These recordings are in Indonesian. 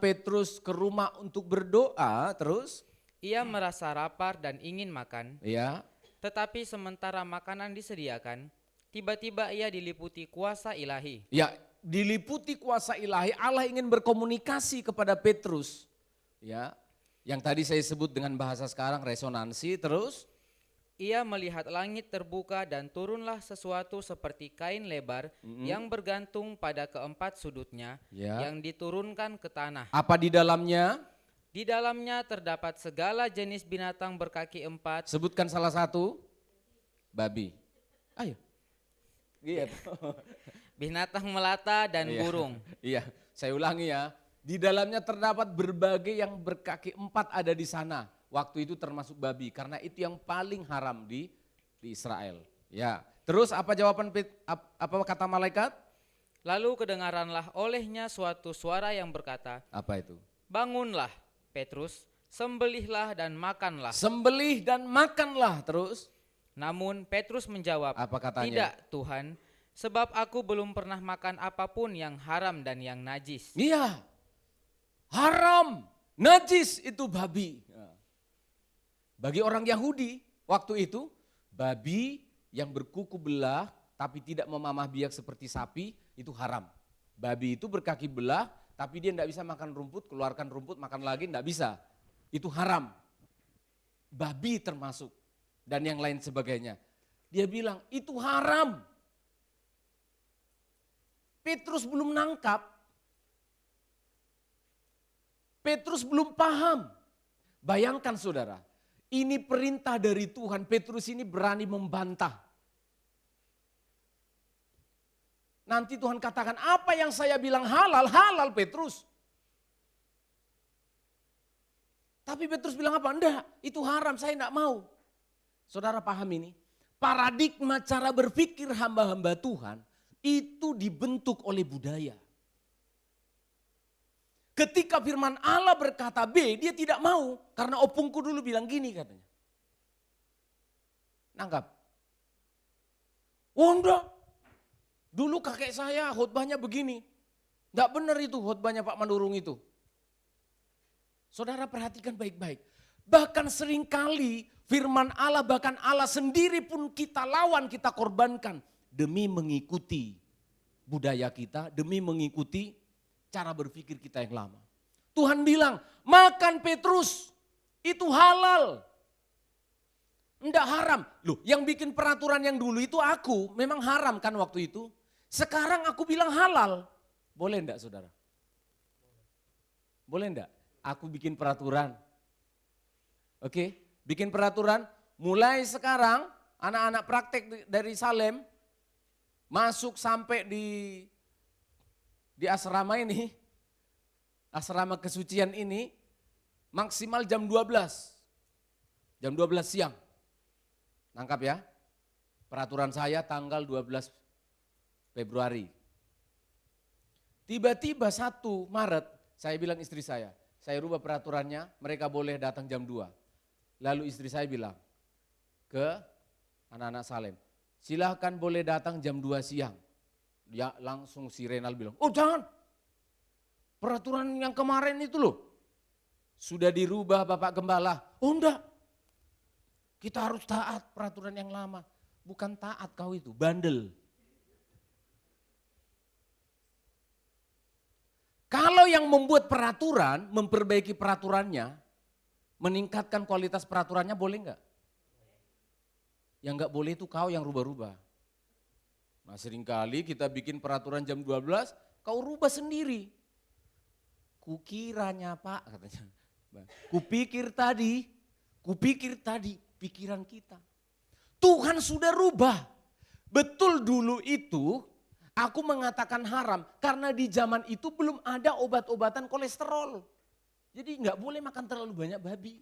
Petrus ke rumah untuk berdoa, terus Ia merasa lapar dan ingin makan, ya, tetapi sementara makanan disediakan, tiba-tiba ia diliputi kuasa ilahi. ya diliputi kuasa ilahi. Allah ingin berkomunikasi kepada Petrus, ya, yang tadi saya sebut dengan bahasa sekarang resonansi. Terus Ia melihat langit terbuka dan turunlah sesuatu seperti kain lebar yang bergantung pada keempat sudutnya, ya, yang diturunkan ke tanah. apa di dalamnya? Di dalamnya terdapat segala jenis binatang berkaki empat, Sebutkan salah satu. Babi. Ayo. Gitu. binatang melata dan Iya, burung. iya, saya ulangi ya. Di dalamnya terdapat berbagai yang berkaki empat ada di sana. Waktu itu termasuk babi, karena itu yang paling haram di Israel. Ya, terus apa jawaban apa kata malaikat? Lalu kedengaranlah olehnya suatu suara yang berkata, Apa itu? "Bangunlah, Petrus, sembelihlah dan makanlah." Sembelih dan makanlah. Terus Namun Petrus menjawab, apa katanya? "Tidak, Tuhan, sebab aku belum pernah makan apapun yang haram dan yang najis." Iya, haram, najis itu babi. Bagi orang Yahudi waktu itu, babi yang berkuku belah tapi tidak memamah biak seperti sapi itu haram. Babi itu berkaki belah tapi dia tidak bisa makan rumput, keluarkan rumput, makan lagi, tidak bisa. Itu haram. Babi termasuk dan yang lain sebagainya. Dia bilang itu haram. Petrus belum nangkap. Petrus belum paham. Bayangkan saudara, ini perintah dari Tuhan, Petrus ini berani membantah. Nanti Tuhan katakan, apa yang saya bilang halal, halal Petrus. Tapi Petrus bilang apa? Enggak, itu haram, saya enggak mau. Saudara paham ini? Paradigma cara berpikir hamba-hamba Tuhan itu dibentuk oleh budaya. Ketika firman Allah berkata B, dia tidak mau. Karena opungku dulu bilang gini katanya. Nangkap? Oh enggak. Dulu kakek saya khotbahnya begini. Enggak benar itu khotbahnya Pak Manurung itu. Saudara perhatikan baik-baik. Bahkan seringkali firman Allah, bahkan Allah sendiri pun kita lawan, kita korbankan. Demi mengikuti budaya kita, demi mengikuti cara berpikir kita yang lama. Tuhan bilang, makan Petrus, itu halal. Enggak haram. Loh, yang bikin peraturan yang dulu itu aku, memang haram kan waktu itu. Sekarang aku bilang halal. Boleh enggak saudara? Boleh enggak? Aku bikin peraturan. Oke, bikin peraturan. Mulai sekarang, anak-anak praktek dari Salem, masuk sampai di asrama ini, asrama kesucian ini, maksimal jam 12. Jam 12 siang. Nangkap ya? Peraturan saya tanggal 12 Februari. Tiba-tiba 1 Maret, saya bilang istri saya rubah peraturannya, mereka boleh datang jam 2. Lalu istri saya bilang ke anak-anak Salem, silahkan boleh datang jam 2 siang. Ya langsung si Renal bilang, oh jangan. Peraturan yang kemarin itu loh. Sudah dirubah Bapak Gembala. Oh enggak. Kita harus taat peraturan yang lama. Bukan taat kau itu, bandel. Kalau yang membuat peraturan, memperbaiki peraturannya, meningkatkan kualitas peraturannya boleh enggak? Yang enggak boleh itu kau yang rubah-rubah. Nah seringkali kita bikin peraturan jam 12, kau rubah sendiri. Kukiranya Pak katanya. Kupikir tadi pikiran kita. Tuhan sudah rubah. Betul dulu itu aku mengatakan haram karena di zaman itu belum ada obat-obatan kolesterol. Jadi nggak boleh makan terlalu banyak babi.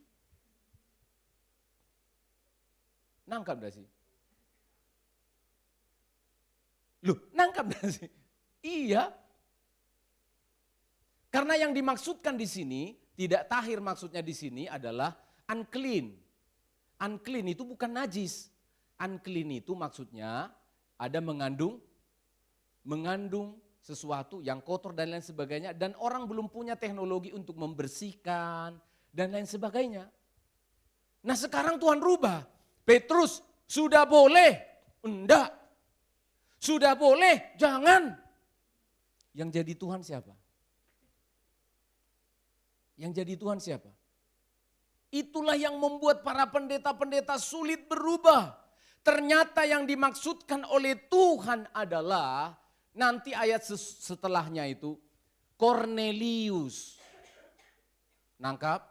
Nangkap gak sih? Loh, nangkap gak sih? Iya. Karena yang dimaksudkan di sini, tidak tahir maksudnya di sini adalah unclean. Unclean itu bukan najis. Unclean itu maksudnya ada mengandung sesuatu yang kotor dan lain sebagainya. Dan orang belum punya teknologi untuk membersihkan dan lain sebagainya. Nah sekarang Tuhan rubah. Petrus, sudah boleh? Enggak. Sudah boleh? Jangan. Yang jadi Tuhan siapa? Yang jadi Tuhan siapa? Itulah yang membuat para pendeta-pendeta sulit berubah. Ternyata yang dimaksudkan oleh Tuhan adalah, nanti ayat setelahnya itu, Kornelius. Nangkap?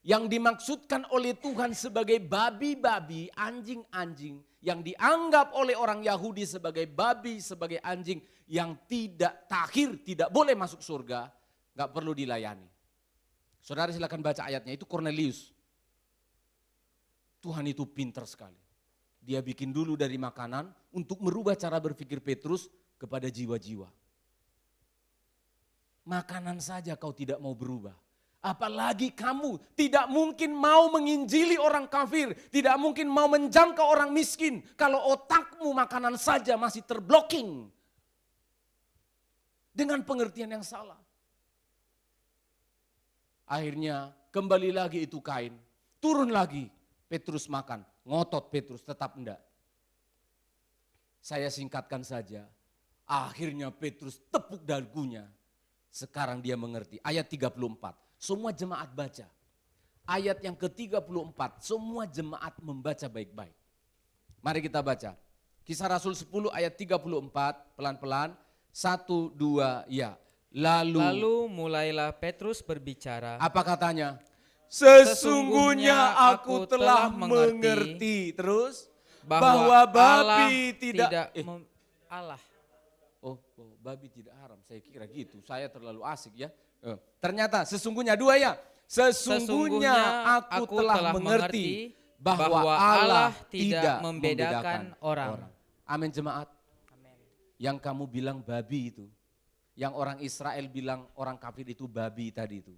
Yang dimaksudkan oleh Tuhan sebagai babi-babi, anjing-anjing, yang dianggap oleh orang Yahudi sebagai babi, sebagai anjing, yang tidak takhir, tidak boleh masuk surga, gak perlu dilayani. Saudara silakan baca ayatnya, itu Kornelius. Tuhan itu pintar sekali. Dia bikin dulu dari makanan untuk merubah cara berpikir Petrus kepada jiwa-jiwa. Makanan saja kau tidak mau berubah. Apalagi kamu tidak mungkin mau menginjili orang kafir, tidak mungkin mau menjangkau orang miskin kalau otakmu makanan saja masih terblocking dengan pengertian yang salah. Akhirnya kembali lagi itu Kain, turun lagi Petrus makan, ngotot Petrus tetap enggak. Saya singkatkan saja, akhirnya Petrus tepuk dagunya, sekarang dia mengerti. Ayat 34, semua jemaat baca. Ayat yang ke-34, semua jemaat membaca baik-baik. Mari kita baca. Kisah Rasul 10 ayat 34, pelan-pelan. 1, 2, ya. Lalu mulailah Petrus berbicara. Apa katanya? Sesungguhnya aku telah mengerti. Terus? Bahwa babi tidak Allah. Oh, babi tidak haram. Saya kira gitu. Saya terlalu asik ya. Ternyata sesungguhnya 2 ya. Sesungguhnya aku telah mengerti bahwa Allah tidak membedakan orang. Amin jemaat. Amin. Yang kamu bilang babi itu. Yang orang Israel bilang orang kafir itu babi tadi itu.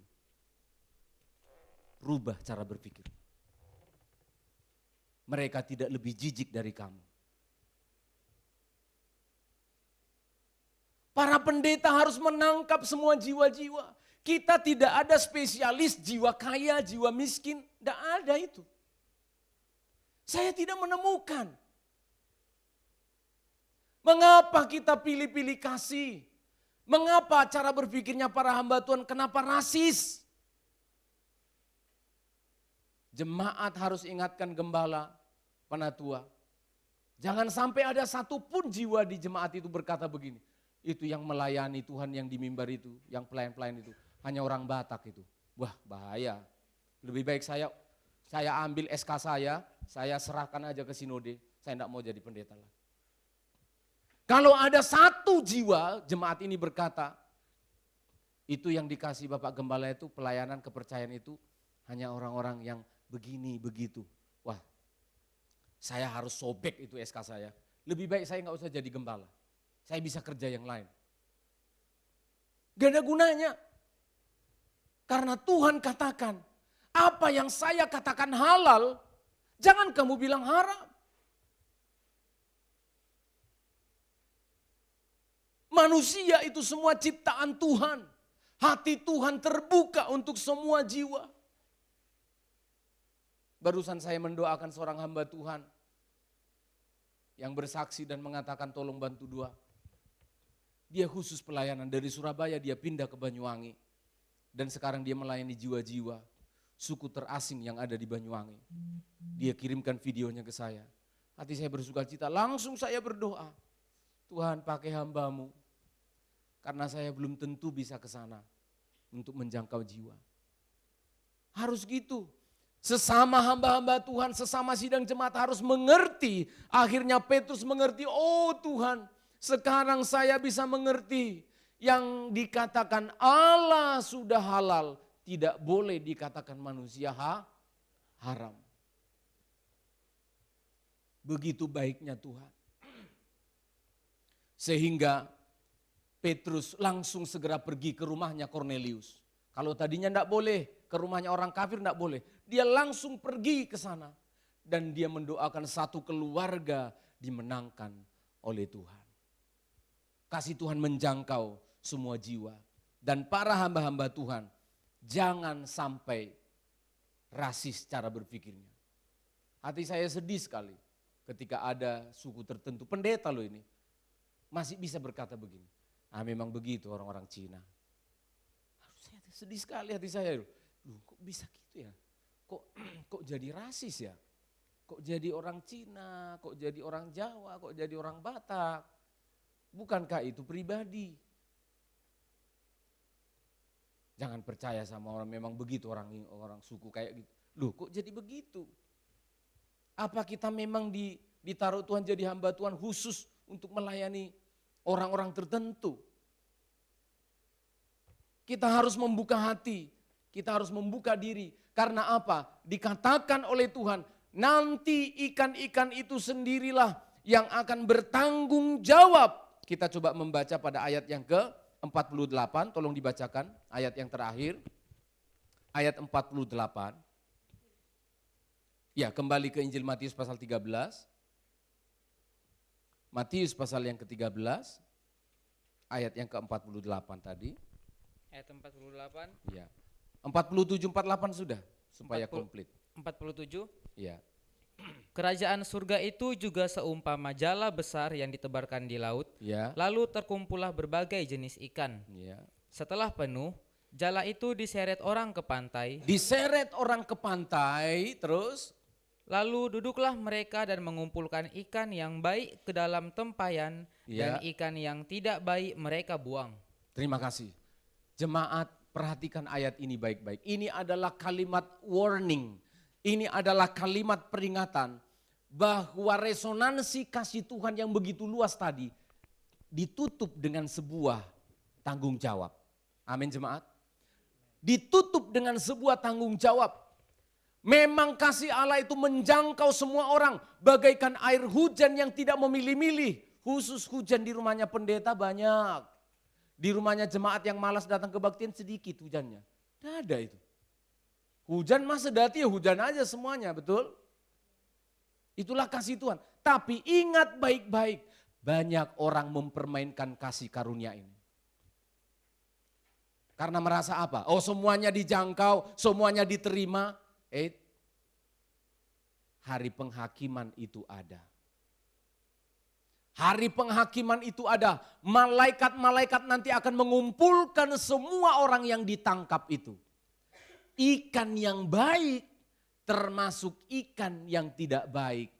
Rubah cara berpikir. Mereka tidak lebih jijik dari kamu. Para pendeta harus menangkap semua jiwa-jiwa. Kita tidak ada spesialis jiwa kaya, jiwa miskin. Tidak ada itu. Saya tidak menemukan. Mengapa kita pilih-pilih kasih? Mengapa cara berpikirnya para hamba Tuhan kenapa rasis? Jemaat harus ingatkan gembala, penatua. Jangan sampai ada satupun jiwa di jemaat itu berkata begini. Itu yang melayani Tuhan yang di mimbar itu, yang pelayan-pelayan itu. Hanya orang Batak itu. Wah bahaya. Lebih baik saya ambil SK saya serahkan aja ke sinode. Saya tidak mau jadi pendeta lagi. Kalau ada satu jiwa, jemaat ini berkata, itu yang dikasih Bapak Gembala itu, pelayanan kepercayaan itu, hanya orang-orang yang begini, begitu. Wah, saya harus sobek itu SK saya. Lebih baik saya nggak usah jadi gembala. Saya bisa kerja yang lain. Gak ada gunanya. Karena Tuhan katakan, apa yang saya katakan halal, jangan kamu bilang haram. Manusia itu semua ciptaan Tuhan. Hati Tuhan terbuka untuk semua jiwa. Barusan saya mendoakan seorang hamba Tuhan yang bersaksi dan mengatakan tolong bantu doa. Dia khusus pelayanan dari Surabaya, dia pindah ke Banyuwangi. Dan sekarang dia melayani jiwa-jiwa suku terasing yang ada di Banyuwangi. Dia kirimkan videonya ke saya. Hati saya bersuka cita, langsung saya berdoa. Tuhan pakai hambamu. Karena saya belum tentu bisa ke sana untuk menjangkau jiwa. Harus gitu. Sesama hamba-hamba Tuhan, sesama sidang jemaat harus mengerti. Akhirnya Petrus mengerti, oh Tuhan sekarang saya bisa mengerti. Yang dikatakan Allah sudah halal, tidak boleh dikatakan manusia haram. Begitu baiknya Tuhan. Sehingga Petrus langsung segera pergi ke rumahnya Kornelius. Kalau tadinya enggak boleh, ke rumahnya orang kafir enggak boleh. Dia langsung pergi ke sana. Dan dia mendoakan satu keluarga dimenangkan oleh Tuhan. kasih Tuhan menjangkau semua jiwa. Dan para hamba-hamba Tuhan, jangan sampai rasis cara berpikirnya. Hati saya sedih sekali ketika ada suku tertentu, pendeta loh ini, masih bisa berkata begini. Ah memang begitu orang-orang Cina. Saya sedih sekali hati saya. Loh, kok bisa gitu ya? Kok jadi rasis ya? Kok jadi orang Cina, kok jadi orang Jawa, kok jadi orang Batak? Bukankah itu pribadi? Jangan percaya sama orang memang begitu orang suku kayak gitu. Loh kok jadi begitu? Apa kita memang ditaruh Tuhan jadi hamba Tuhan khusus untuk melayani orang-orang tertentu? Kita harus membuka hati, kita harus membuka diri. Karena apa? Dikatakan oleh Tuhan, nanti ikan-ikan itu sendirilah yang akan bertanggung jawab. Kita coba membaca pada ayat yang ke-48, tolong dibacakan ayat yang terakhir. Ayat 48. Ya, kembali ke Injil Matius pasal 13. Matius pasal yang ke-13, ayat yang ke-48 tadi. Ayat 48. Ya. 47, 48 sudah, supaya komplit. 47. Ya. Kerajaan surga itu juga seumpama jala besar yang ditebarkan di laut, Ya. lalu terkumpulah berbagai jenis ikan. Ya. Setelah penuh, jala itu diseret orang ke pantai. Diseret orang ke pantai, terus Lalu duduklah mereka dan mengumpulkan ikan yang baik ke dalam tempayan, dan Ya. ikan yang tidak baik mereka buang. terima kasih. Jemaat, perhatikan ayat ini baik-baik. Ini adalah kalimat warning. Ini adalah kalimat peringatan bahwa resonansi kasih Tuhan yang begitu luas tadi ditutup dengan sebuah tanggung jawab. Amin jemaat. Ditutup dengan sebuah tanggung jawab. Memang kasih Allah itu menjangkau semua orang bagaikan air hujan yang tidak memilih-milih. Khusus hujan di rumahnya pendeta banyak. Di rumahnya jemaat yang malas datang kebaktian sedikit hujannya. Tidak ada itu. Hujan mah sedati ya hujan aja semuanya, betul? Itulah kasih Tuhan. Tapi ingat baik-baik, banyak orang mempermainkan kasih karunia ini. Karena merasa apa? Oh semuanya dijangkau, semuanya diterima. Hari penghakiman itu ada. Hari penghakiman itu ada. Malaikat-malaikat nanti akan mengumpulkan semua orang yang ditangkap itu. Ikan yang baik termasuk ikan yang tidak baik.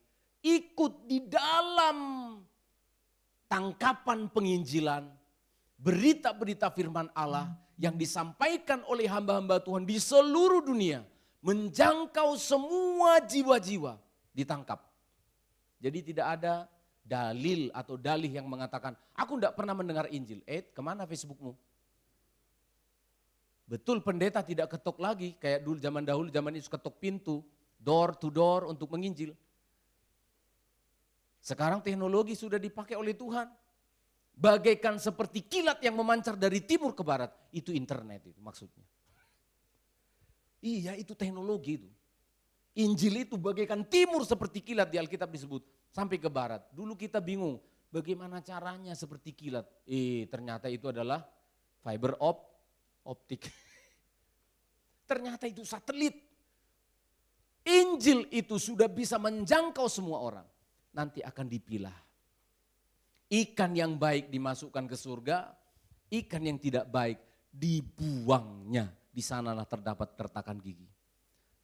Ikut di dalam tangkapan penginjilan. Berita-berita firman Allah yang disampaikan oleh hamba-hamba Tuhan di seluruh dunia. Menjangkau semua jiwa-jiwa ditangkap. Jadi tidak ada dalil atau dalih yang mengatakan, aku tidak pernah mendengar Injil. Kemana Facebookmu? Betul pendeta tidak ketok lagi, kayak dulu zaman dahulu, zaman itu ketok pintu, door to door untuk menginjil. Sekarang teknologi sudah dipakai oleh Tuhan. Bagaikan seperti kilat yang memancar dari timur ke barat, itu internet itu maksudnya. Iya itu teknologi itu. Injil itu bagaikan timur seperti kilat di Alkitab disebut. Sampai ke barat. Dulu kita bingung bagaimana caranya seperti kilat. Ternyata itu adalah fiber optik. Ternyata itu satelit. Injil itu sudah bisa menjangkau semua orang. Nanti akan dipilah. Ikan yang baik dimasukkan ke surga. Ikan yang tidak baik dibuangnya. Di sanalah terdapat kertakan gigi.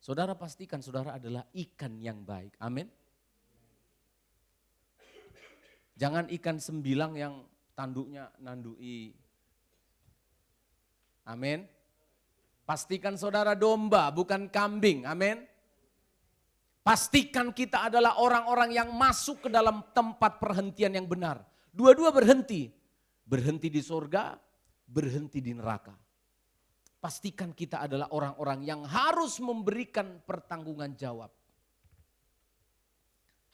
Saudara pastikan saudara adalah ikan yang baik. Amin. Jangan ikan sembilang yang tanduknya nandui. Amin. Pastikan saudara domba bukan kambing. Amin. Pastikan kita adalah orang-orang yang masuk ke dalam tempat perhentian yang benar. Dua-dua berhenti. Berhenti di sorga, berhenti di neraka. Pastikan kita adalah orang-orang yang harus memberikan pertanggungan jawab.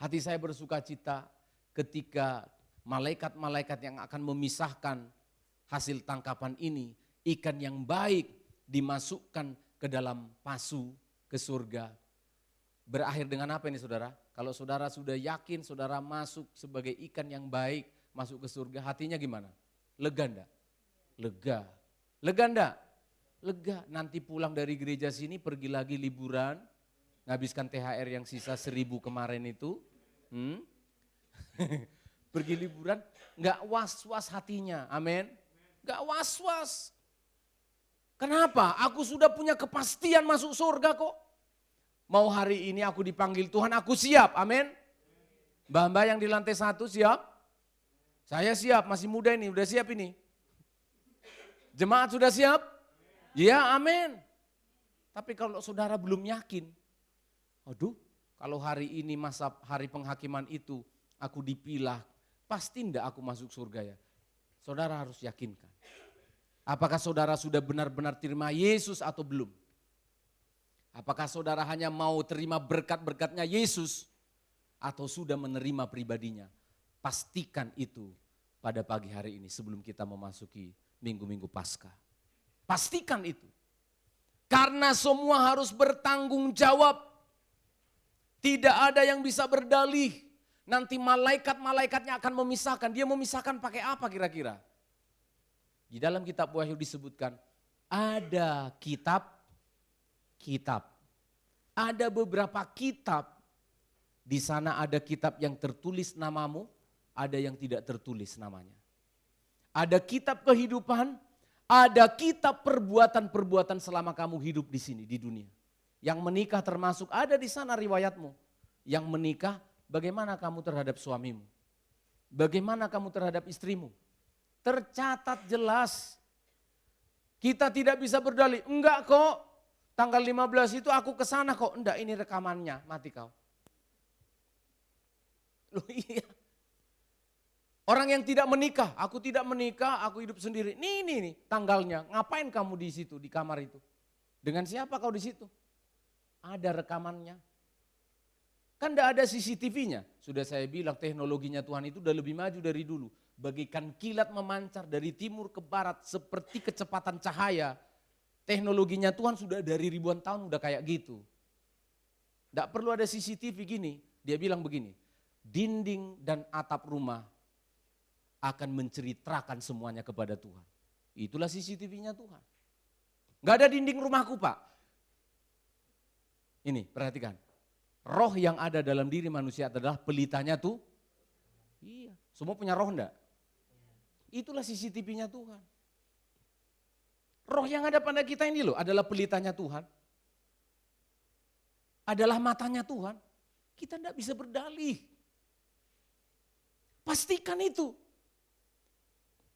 Hati saya bersuka cita ketika malaikat-malaikat yang akan memisahkan hasil tangkapan ini, ikan yang baik dimasukkan ke dalam pasu ke surga. Berakhir dengan apa ini saudara? Kalau saudara sudah yakin saudara masuk sebagai ikan yang baik, masuk ke surga, hatinya gimana? Lega enggak? Lega. Lega enggak? Lega. Nanti pulang dari gereja sini pergi lagi liburan, nghabiskan THR yang sisa 1.000 kemarin itu. Pergi liburan, enggak was-was hatinya, amin. Enggak was-was. Kenapa? Aku sudah punya kepastian masuk surga kok. Mau hari ini aku dipanggil Tuhan, aku siap, amin. Mbak-mbak yang di lantai 1 siap? Saya siap, masih muda ini, udah siap ini. Jemaat sudah siap? Ya, amin. Tapi kalau saudara belum yakin, aduh, kalau hari ini masa hari penghakiman itu aku dipilah, pasti enggak aku masuk surga ya. Saudara harus yakinkan. Apakah saudara sudah benar-benar terima Yesus atau belum? Apakah saudara hanya mau terima berkat-berkatnya Yesus atau sudah menerima pribadinya? Pastikan itu pada pagi hari ini sebelum kita memasuki minggu-minggu Paskah. Pastikan itu. Karena semua harus bertanggung jawab. Tidak ada yang bisa berdalih. Nanti malaikat-malaikatnya akan memisahkan. Dia memisahkan pakai apa kira-kira? Di dalam kitab Wahyu disebutkan ada kitab. Ada beberapa kitab. Di sana ada kitab yang tertulis namamu, ada yang tidak tertulis namanya. Ada kitab kehidupan, ada kitab perbuatan-perbuatan selama kamu hidup di sini, di dunia. Yang menikah termasuk ada di sana riwayatmu. Yang menikah, bagaimana kamu terhadap suamimu? Bagaimana kamu terhadap istrimu? Tercatat jelas. Kita tidak bisa berdalih, enggak kok, tanggal 15 itu aku ke sana kok. Enggak, ini rekamannya, mati kau. Loh iya. Orang yang tidak menikah, aku tidak menikah, aku hidup sendiri. Nih tanggalnya, ngapain kamu di situ, di kamar itu? Dengan siapa kau di situ? Ada rekamannya. Kan enggak ada CCTV-nya. Sudah saya bilang teknologinya Tuhan itu udah lebih maju dari dulu. Bagaikan kilat memancar dari timur ke barat seperti kecepatan cahaya. Teknologinya Tuhan sudah dari ribuan tahun udah kayak gitu. Enggak perlu ada CCTV gini. Dia bilang begini, dinding dan atap rumah akan menceritakan semuanya kepada Tuhan. Itulah CCTV-nya Tuhan. Enggak ada dinding rumahku Pak. Ini perhatikan. Roh yang ada dalam diri manusia adalah pelitanya tuh. Iya, semua punya roh enggak? Itulah CCTV-nya Tuhan. Roh yang ada pada kita ini loh adalah pelitanya Tuhan. Adalah matanya Tuhan. Kita enggak bisa berdalih. Pastikan itu.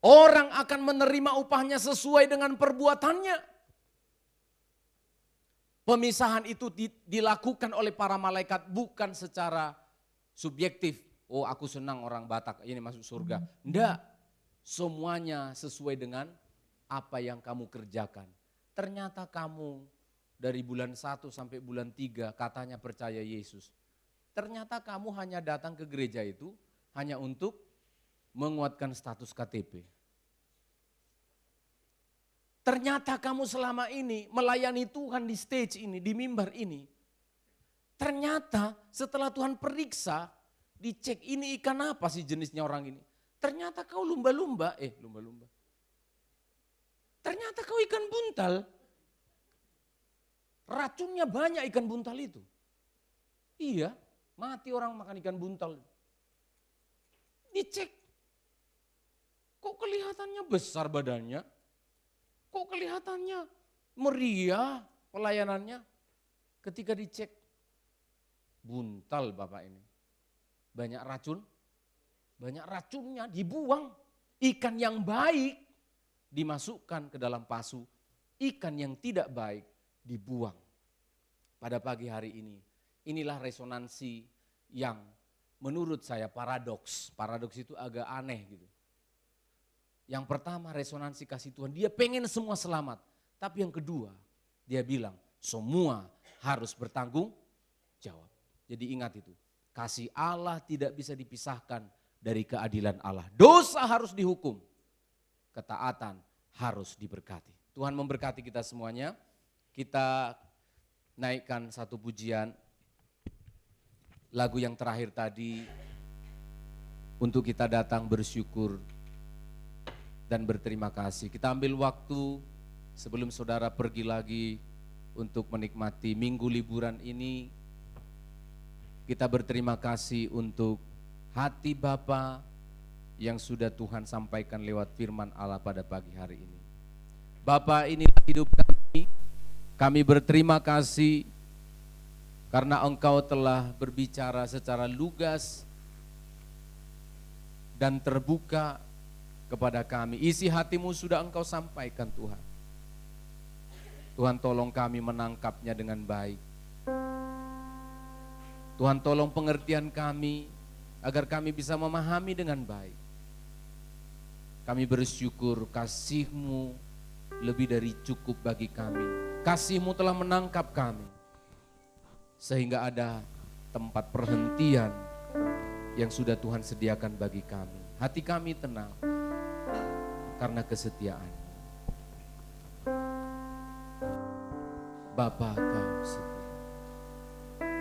Orang akan menerima upahnya sesuai dengan perbuatannya. Pemisahan itu dilakukan oleh para malaikat bukan secara subjektif. Oh aku senang orang Batak ini masuk surga. Enggak, semuanya sesuai dengan apa yang kamu kerjakan. Ternyata kamu dari bulan 1 sampai bulan 3 katanya percaya Yesus. Ternyata kamu hanya datang ke gereja itu hanya untuk menguatkan status KTP. Ternyata kamu selama ini melayani Tuhan di stage ini, di mimbar ini. Ternyata setelah Tuhan periksa, dicek ini ikan apa sih jenisnya orang ini. Ternyata kau lumba-lumba, lumba-lumba. Ternyata kau ikan buntal. Racunnya banyak ikan buntal itu. Iya, mati orang makan ikan buntal. Dicek. Kok kelihatannya besar badannya? Kok kelihatannya meriah pelayanannya? Ketika dicek, buntal Bapak ini. Banyak racunnya dibuang. Ikan yang baik dimasukkan ke dalam pasu. Ikan yang tidak baik dibuang. Pada pagi hari ini, inilah resonansi yang menurut saya paradoks. Paradoks itu agak aneh gitu. Yang pertama resonansi kasih Tuhan, dia pengen semua selamat. Tapi yang kedua, dia bilang semua harus bertanggung jawab. Jadi ingat itu, kasih Allah tidak bisa dipisahkan dari keadilan Allah. Dosa harus dihukum, ketaatan harus diberkati. Tuhan memberkati kita semuanya. Kita naikkan satu pujian, lagu yang terakhir tadi, untuk kita datang bersyukur dan berterima kasih. Kita ambil waktu sebelum saudara pergi lagi untuk menikmati minggu liburan ini. Kita berterima kasih untuk hati Bapa yang sudah Tuhan sampaikan lewat firman Allah pada pagi hari ini. Bapa, inilah hidup kami. Kami berterima kasih karena Engkau telah berbicara secara lugas dan terbuka kepada kami. Isi hatimu sudah Engkau sampaikan Tuhan. Tuhan, tolong kami menangkapnya dengan baik. Tuhan, tolong pengertian kami agar kami bisa memahami dengan baik. Kami bersyukur kasih-Mu lebih dari cukup bagi kami. Kasih-Mu telah menangkap kami sehingga ada tempat perhentian yang sudah Tuhan sediakan bagi kami. Hati kami tenang karena kesetiaan. Bapa, Kau setia.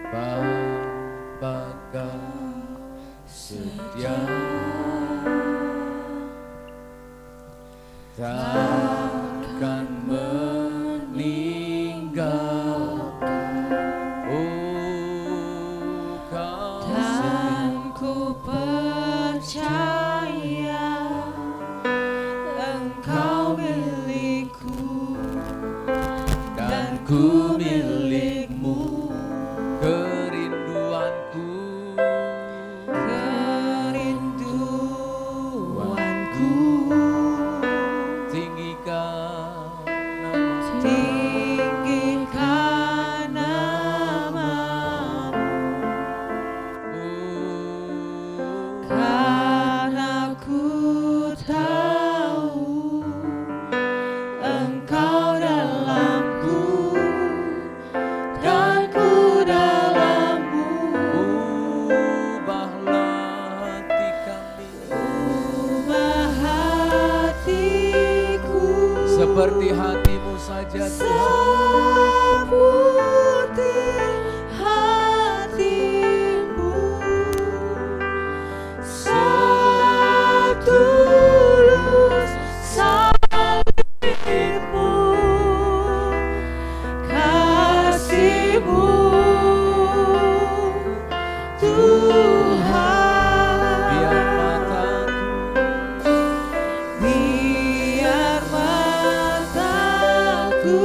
Bapa, Kau setia. Takkan meninggalkan. Oh, Kau Dan ku percaya Engkau milikku dan ku milik-Mu, kerinduanku, tinggikan nama-Mu. tinggikan namamu, karena ku tahu Engkau dalamku dan ku dalammu. Ubahlah hati kami Ubah hatiku seperti hati-Mu saja Tuhan. seperti hatimu, setulus salibmu, kasih-Mu Tuhan. Biar mataku Biar mataku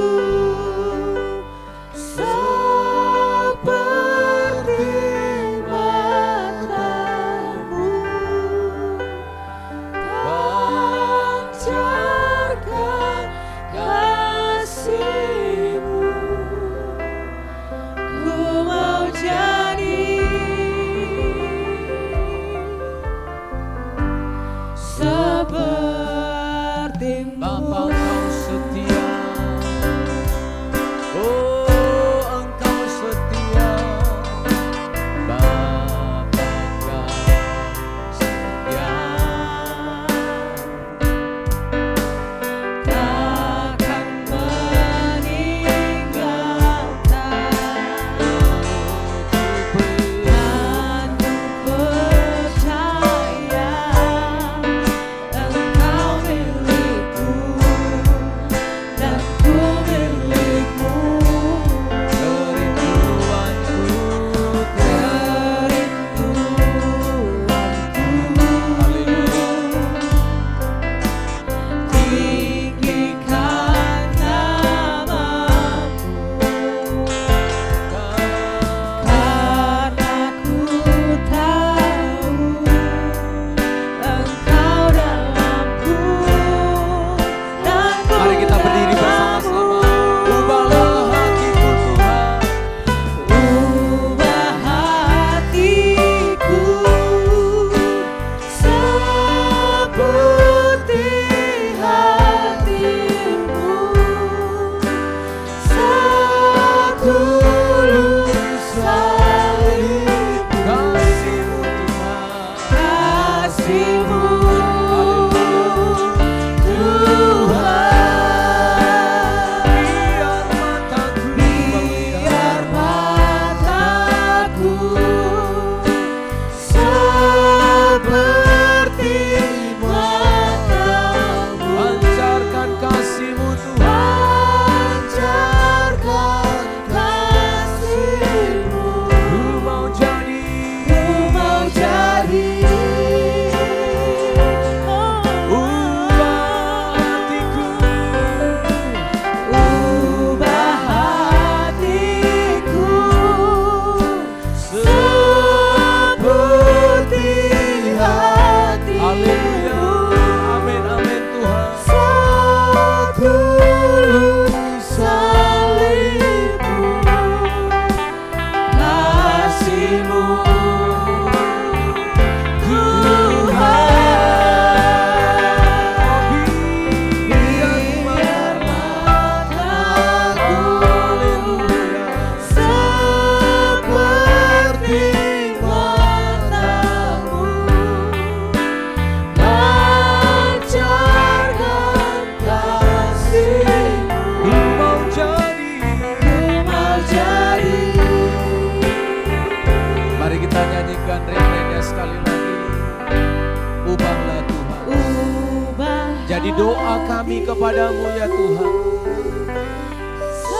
doa kami kepadamu ya Tuhan.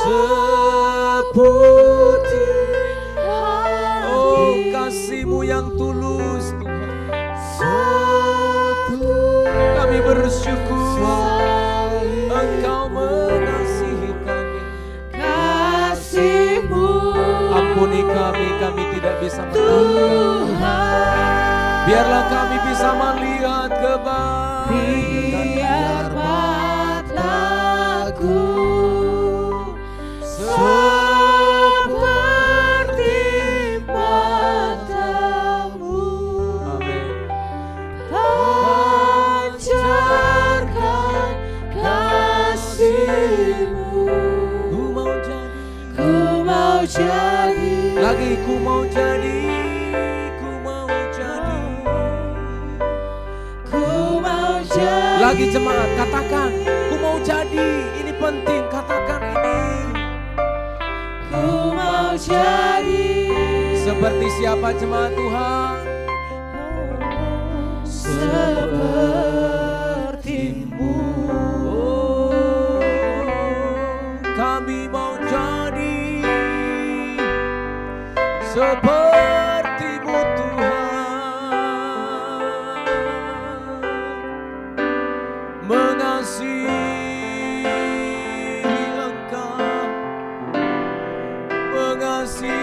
Seperti oh kasih-Mu yang tulus Tuhan. Kami bersyukur Engkau mengasihi kami. kasih-Mu Ampuni kami tidak bisa menangkap. Biarlah kami bisa melihat kebaikan. biar mataku seperti mata-Mu. Amin. Pancarkan kasih-Mu. Ku mau jadi. Ku mau jadi. Lagi ku mau jadi. Ku mau jadi. Ku mau jadi. Lagi jemaat katakan, ku mau jadi. Ini penting, katakan ini. Ku mau jadi. Seperti siapa jemaat Tuhan? Seperti-Mu. Oh, kami mau jadi seperti-Mu Tuhan, mengasihi Engkau, mengasihi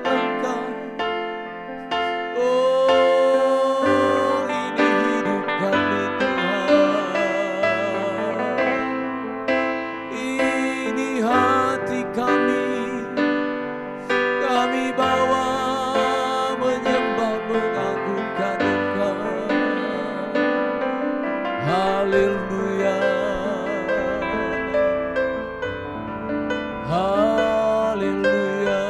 Engkau. Oh, ini hidup kami Tuhan, ini hati kami bawa menyembah mengagungkan Engkau. Haleluya, haleluya.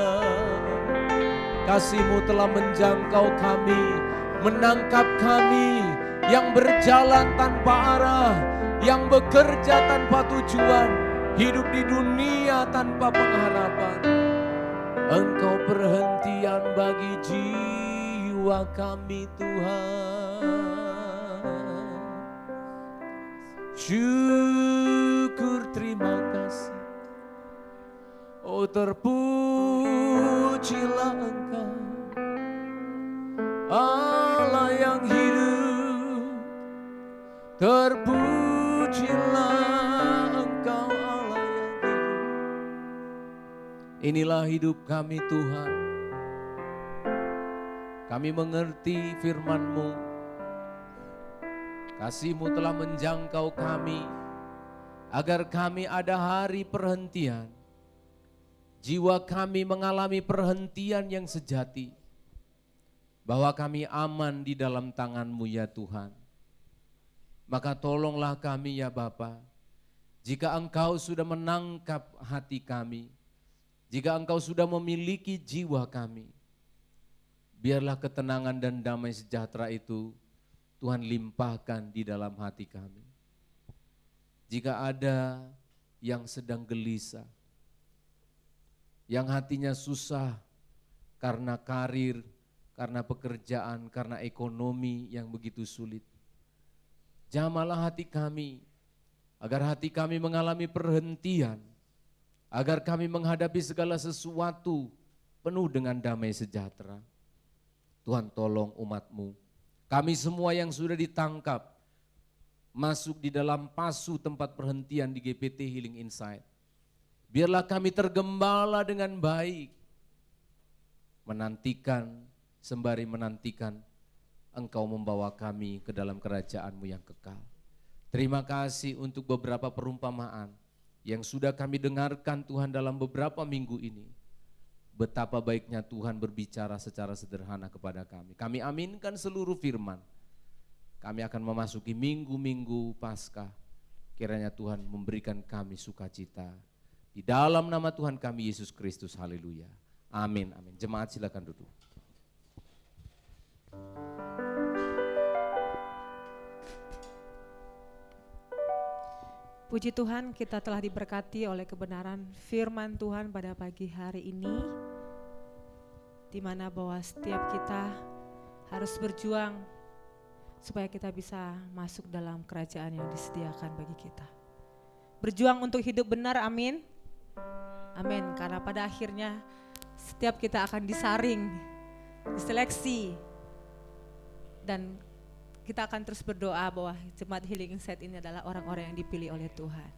Kasih-Mu telah menjangkau kami, menangkap kami yang berjalan tanpa arah, yang bekerja tanpa tujuan, hidup di dunia tanpa pengharapan. Engkau perhentian bagi jiwa kami Tuhan. Syukur terima kasih. Oh terpujilah Engkau, Allah yang hidup. Terpujilah Engkau Allah yang hidup. Inilah hidup kami Tuhan. Kami mengerti firman-Mu. Kasih-Mu telah menjangkau kami agar kami ada hari perhentian. Jiwa kami mengalami perhentian yang sejati. Bahwa kami aman di dalam tangan-Mu ya Tuhan. Maka tolonglah kami ya Bapa. Jika Engkau sudah menangkap hati kami, jika Engkau sudah memiliki jiwa kami, biarlah ketenangan dan damai sejahtera itu Tuhan limpahkan di dalam hati kami. Jika ada yang sedang gelisah, yang hatinya susah karena karir, karena pekerjaan, karena ekonomi yang begitu sulit, jamahlah hati kami, agar hati kami mengalami perhentian, agar kami menghadapi segala sesuatu penuh dengan damai sejahtera. Tuhan tolong umat-Mu, kami semua yang sudah ditangkap, masuk di dalam pasu tempat perhentian di GPT Healing Insight. Biarlah kami tergembala dengan baik, menantikan, sembari menantikan Engkau membawa kami ke dalam kerajaan-Mu yang kekal. Terima kasih untuk beberapa perumpamaan yang sudah kami dengarkan Tuhan dalam beberapa minggu ini. Betapa baiknya Tuhan berbicara secara sederhana kepada kami. Kami aminkan seluruh firman. Kami akan memasuki minggu-minggu Paskah. Kiranya Tuhan memberikan kami sukacita. Di dalam nama Tuhan kami Yesus Kristus, haleluya. Amin, amin. Jemaat silakan duduk. Puji Tuhan, kita telah diberkati oleh kebenaran firman Tuhan pada pagi hari ini, di mana bahwa setiap kita harus berjuang supaya kita bisa masuk dalam kerajaan yang disediakan bagi kita. Berjuang untuk hidup benar, amin. Amin, karena pada akhirnya setiap kita akan disaring, diseleksi, dan kita akan terus berdoa bahwa Jemaat Healing Insight ini adalah orang-orang yang dipilih oleh Tuhan.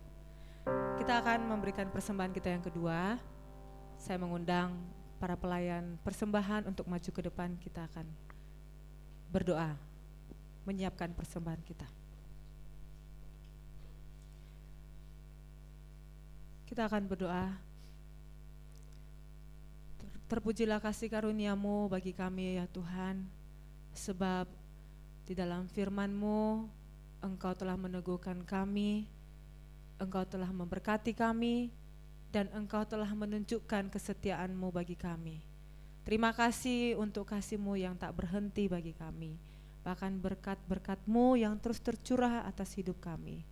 Kita akan memberikan persembahan kita yang kedua. Saya mengundang para pelayan persembahan untuk maju ke depan. Kita akan berdoa, menyiapkan persembahan kita. Kita akan berdoa. Terpujilah kasih karunia-Mu bagi kami ya Tuhan, sebab di dalam firman-Mu Engkau telah meneguhkan kami, Engkau telah memberkati kami, dan Engkau telah menunjukkan kesetiaan-Mu bagi kami. Terima kasih untuk kasih-Mu yang tak berhenti bagi kami, bahkan berkat-berkat-Mu yang terus tercurah atas hidup kami.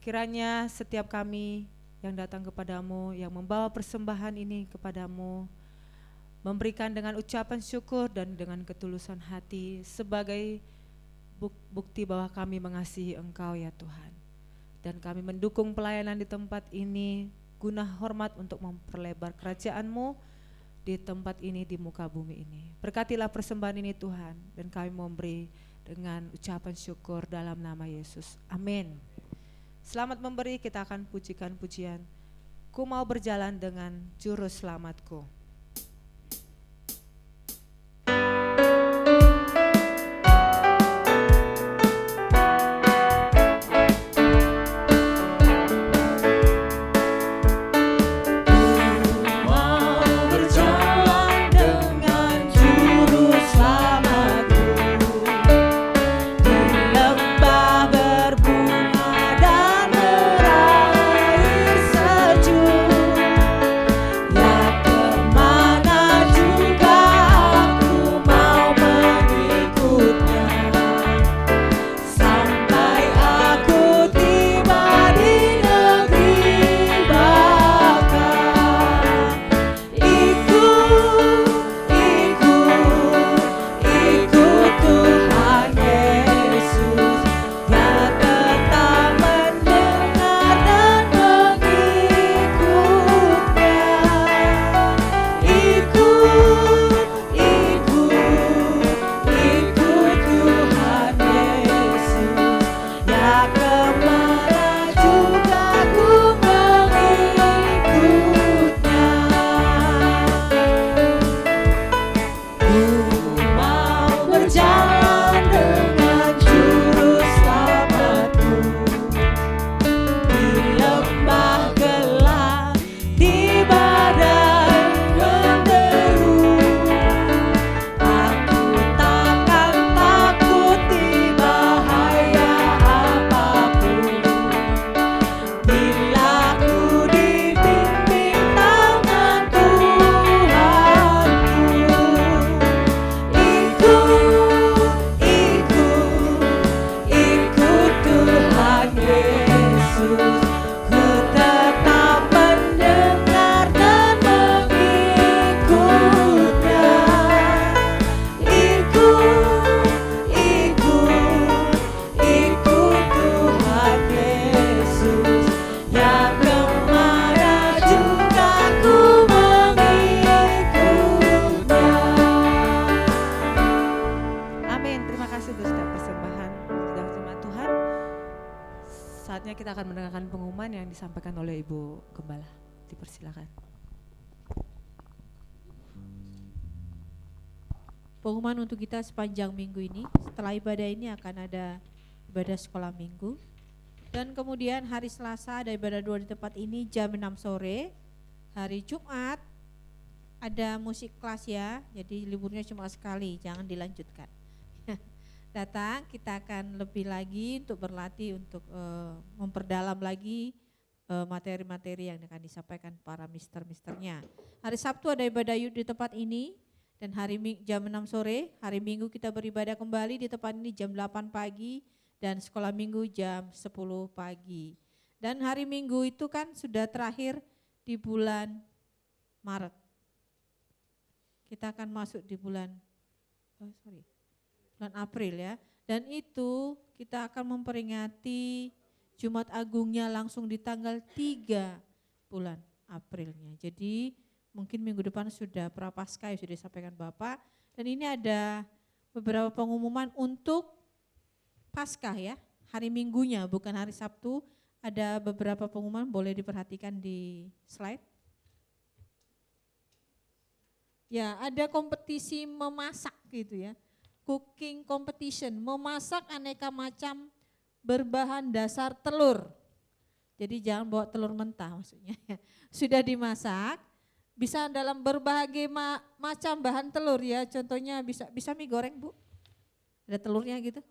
Kiranya setiap kami yang datang kepadamu, yang membawa persembahan ini kepadamu, memberikan dengan ucapan syukur dan dengan ketulusan hati sebagai bukti bahwa kami mengasihi Engkau ya Tuhan. Dan kami mendukung pelayanan di tempat ini guna hormat untuk memperlebar kerajaan-Mu di tempat ini, di muka bumi ini. Berkatilah persembahan ini Tuhan, dan kami memberi dengan ucapan syukur dalam nama Yesus. Amin. Selamat memberi, kita akan pujikan pujian Ku mau berjalan dengan juru selamatku. Kita akan mendengarkan pengumuman yang disampaikan oleh Ibu Gembala. Dipersilakan. Pengumuman untuk kita sepanjang minggu ini. Setelah ibadah ini akan ada ibadah sekolah minggu. Dan kemudian hari Selasa ada ibadah 2 di tempat ini jam 6 sore. Hari Jumat ada musik kelas ya. Jadi liburnya cuma sekali, jangan dilanjutkan. Datang, kita akan lebih lagi untuk berlatih untuk memperdalam lagi materi-materi yang akan disampaikan para mister-misternya. Hari Sabtu ada ibadah youth di tempat ini dan jam 6 sore, hari Minggu kita beribadah kembali di tempat ini jam 8 pagi dan sekolah Minggu jam 10 pagi. Dan hari Minggu itu kan sudah terakhir di bulan Maret. Kita akan masuk di bulan April ya. Dan itu kita akan memperingati Jumat Agungnya langsung di tanggal 3 bulan Aprilnya. Jadi mungkin minggu depan sudah Prapaskah sudah disampaikan Bapak. Dan ini ada beberapa pengumuman untuk Paskah ya, hari Minggunya bukan hari Sabtu. Ada beberapa pengumuman, boleh diperhatikan di slide. Ya, ada kompetisi memasak gitu ya. Cooking competition, memasak aneka macam berbahan dasar telur. Jadi jangan bawa telur mentah maksudnya. Sudah dimasak, bisa dalam berbagai macam bahan telur ya. Contohnya bisa mie goreng Bu, ada telurnya gitu.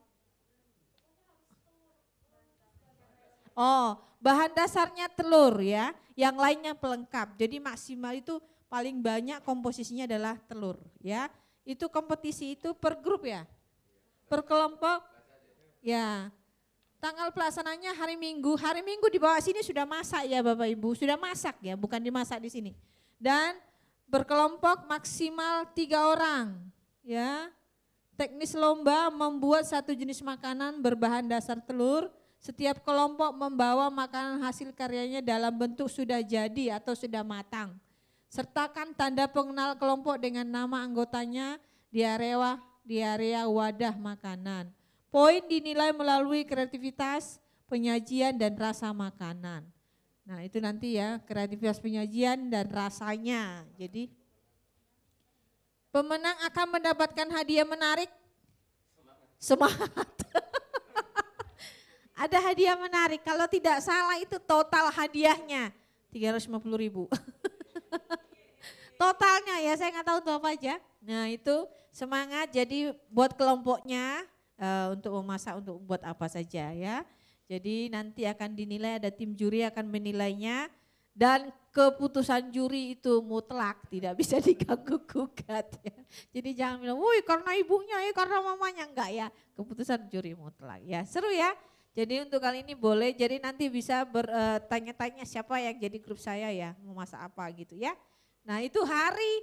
Oh, bahan dasarnya telur ya, yang lainnya pelengkap. Jadi maksimal itu paling banyak komposisinya adalah telur ya. Itu kompetisi itu per grup ya, per kelompok ya. Tanggal pelaksananya hari Minggu di bawah sini sudah masak ya Bapak Ibu, sudah masak ya, bukan dimasak di sini. Dan berkelompok maksimal 3 orang ya. Teknis lomba membuat satu jenis makanan berbahan dasar telur. Setiap kelompok membawa makanan hasil karyanya dalam bentuk sudah jadi atau sudah matang. Sertakan tanda pengenal kelompok dengan nama anggotanya di area wadah makanan. Poin dinilai melalui kreativitas, penyajian dan rasa makanan. Nah itu nanti ya, kreativitas penyajian dan rasanya. Jadi pemenang akan mendapatkan hadiah menarik. Semangat. Ada hadiah menarik, kalau tidak salah itu total hadiahnya 350.000. Totalnya ya, saya nggak tahu untuk apa aja. Nah itu semangat, jadi buat kelompoknya untuk memasak untuk buat apa saja ya. Jadi nanti akan dinilai, ada tim juri akan menilainya. Dan keputusan juri itu mutlak, tidak bisa diganggu gugat ya. Jadi jangan bilang, woi karena ibunya ya, karena mamanya, enggak ya. Keputusan juri mutlak ya, seru ya. Jadi untuk kali ini boleh, jadi nanti bisa bertanya-tanya siapa yang jadi grup saya ya, mau masak apa gitu ya. Nah itu hari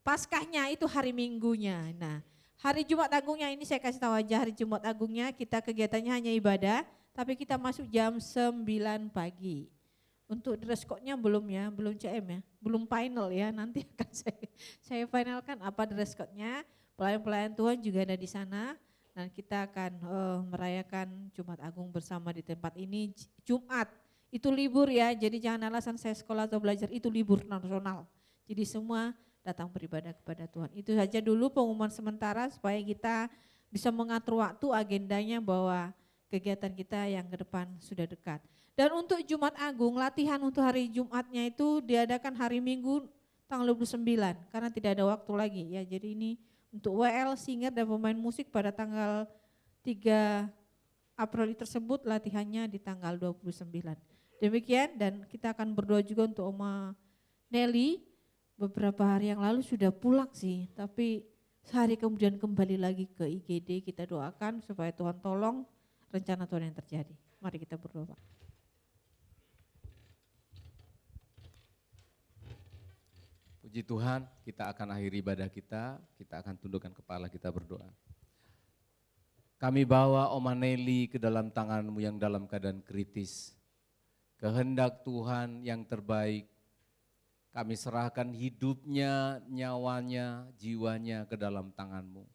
Paskahnya, itu hari Minggunya. Nah hari Jumat Agungnya ini saya kasih tahu aja, hari Jumat Agungnya kita kegiatannya hanya ibadah, tapi kita masuk jam 9 pagi. Untuk dress code-nya belum ya, belum CM ya, belum final ya, nanti akan saya finalkan apa dress code-nya. Pelayan-pelayan Tuhan juga ada di sana. Dan kita akan merayakan Jumat Agung bersama di tempat ini. Jumat itu libur ya, jadi jangan alasan saya sekolah atau belajar, itu libur nasional. Jadi semua datang beribadah kepada Tuhan. Itu saja dulu pengumuman sementara supaya kita bisa mengatur waktu agendanya bahwa kegiatan kita yang ke depan sudah dekat. Dan untuk Jumat Agung, latihan untuk hari Jumatnya itu diadakan hari Minggu tanggal 29 karena tidak ada waktu lagi ya. Jadi ini untuk WL, singer dan pemain musik pada tanggal 3 April tersebut latihannya di tanggal 29. Demikian, dan kita akan berdoa juga untuk Oma Nelly. Beberapa hari yang lalu sudah pulang sih, tapi sehari kemudian kembali lagi ke IGD. Kita doakan supaya Tuhan tolong rencana Tuhan yang terjadi. Mari kita berdoa. Puji Tuhan, kita akan akhiri ibadah kita akan tundukkan kepala, kita berdoa. Kami bawa Oma Nelly ke dalam tangan-Mu yang dalam keadaan kritis. Kehendak Tuhan yang terbaik, kami serahkan hidupnya, nyawanya, jiwanya ke dalam tangan-Mu.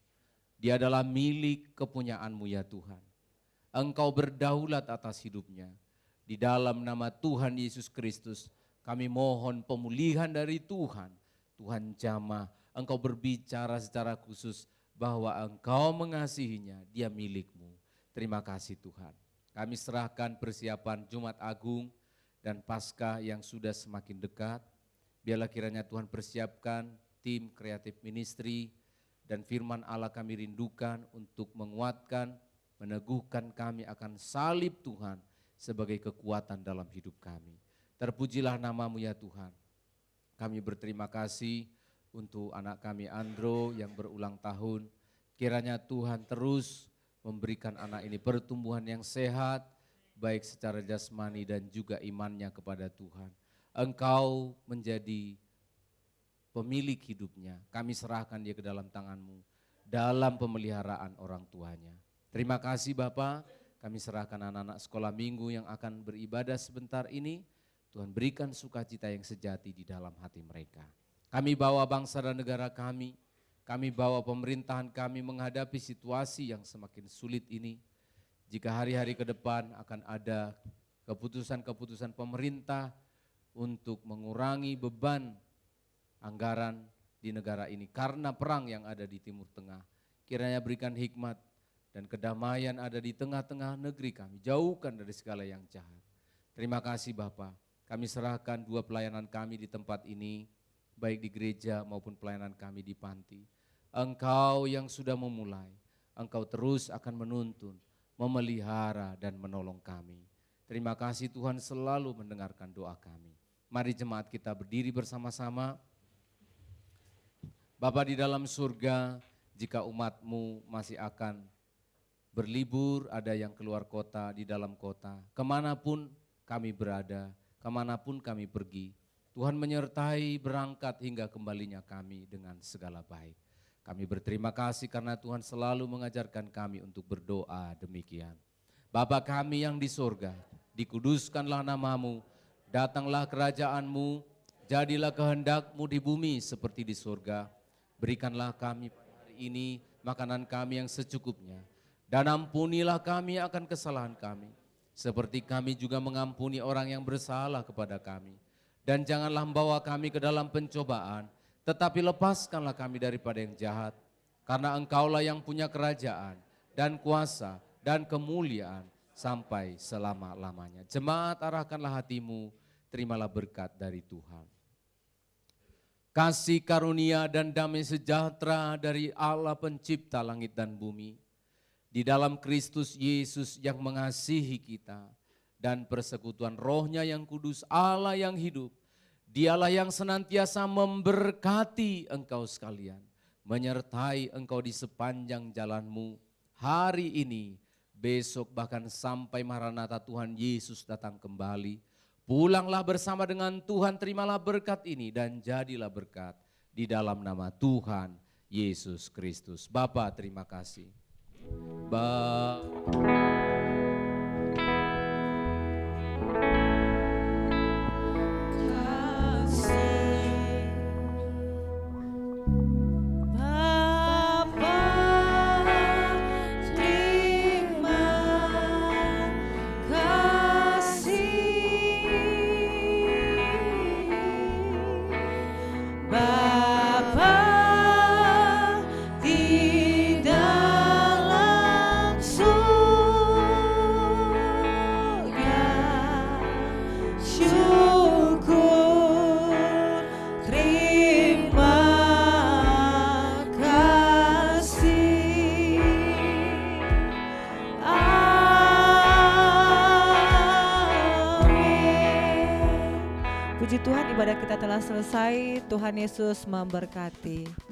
Dia adalah milik kepunyaan-Mu ya Tuhan. Engkau berdaulat atas hidupnya. Di dalam nama Tuhan Yesus Kristus, kami mohon pemulihan dari Tuhan. Tuhan jamah, Engkau berbicara secara khusus bahwa Engkau mengasihinya, dia milik-Mu. Terima kasih Tuhan. Kami serahkan persiapan Jumat Agung dan Paskah yang sudah semakin dekat. Biarlah kiranya Tuhan persiapkan tim kreatif ministry dan firman Allah kami rindukan untuk menguatkan, meneguhkan kami akan salib Tuhan sebagai kekuatan dalam hidup kami. Terpujilah nama-Mu ya Tuhan. Kami berterima kasih untuk anak kami Andro yang berulang tahun. Kiranya Tuhan terus memberikan anak ini pertumbuhan yang sehat, baik secara jasmani dan juga imannya kepada Tuhan. Engkau menjadi pemilik hidupnya. Kami serahkan dia ke dalam tangan-Mu, dalam pemeliharaan orang tuanya. Terima kasih Bapa, kami serahkan anak-anak sekolah minggu yang akan beribadah sebentar ini. Tuhan berikan sukacita yang sejati di dalam hati mereka. Kami bawa bangsa dan negara kami bawa pemerintahan kami menghadapi situasi yang semakin sulit ini. Jika hari-hari ke depan akan ada keputusan-keputusan pemerintah untuk mengurangi beban anggaran di negara ini karena perang yang ada di Timur Tengah. Kiranya berikan hikmat dan kedamaian ada di tengah-tengah negeri kami, jauhkan dari segala yang jahat. Terima kasih Bapa, kami serahkan 2 pelayanan kami di tempat ini, baik di gereja maupun pelayanan kami di panti. Engkau yang sudah memulai, Engkau terus akan menuntun, memelihara dan menolong kami. Terima kasih Tuhan selalu mendengarkan doa kami. Mari jemaat kita berdiri bersama-sama. Bapa di dalam surga, jika umat-Mu masih akan berlibur, ada yang keluar kota, di dalam kota, kemanapun kami berada, kemanapun kami pergi, Tuhan menyertai berangkat hingga kembalinya kami dengan segala baik. Kami berterima kasih karena Tuhan selalu mengajarkan kami untuk berdoa demikian. Bapa kami yang di surga, dikuduskanlah nama-Mu, datanglah kerajaan-Mu, jadilah kehendak-Mu di bumi seperti di surga. Berikanlah kami pada hari ini makanan kami yang secukupnya, dan ampunilah kami akan kesalahan kami, seperti kami juga mengampuni orang yang bersalah kepada kami. Dan janganlah membawa kami ke dalam pencobaan, tetapi lepaskanlah kami daripada yang jahat. Karena Engkaulah yang punya kerajaan dan kuasa dan kemuliaan sampai selama-lamanya. Jemaat, arahkanlah hatimu, terimalah berkat dari Tuhan. Kasih karunia dan damai sejahtera dari Allah pencipta langit dan bumi, di dalam Kristus Yesus yang mengasihi kita, dan persekutuan Roh-Nya yang kudus, Allah yang hidup, Dialah yang senantiasa memberkati engkau sekalian, menyertai engkau di sepanjang jalanmu hari ini, besok, bahkan sampai Maranatha Tuhan Yesus datang kembali. Pulanglah bersama dengan Tuhan, terimalah berkat ini dan jadilah berkat di dalam nama Tuhan Yesus Kristus. Bapa, terima kasih. Puji Tuhan, ibadah kita telah selesai. Tuhan Yesus memberkati.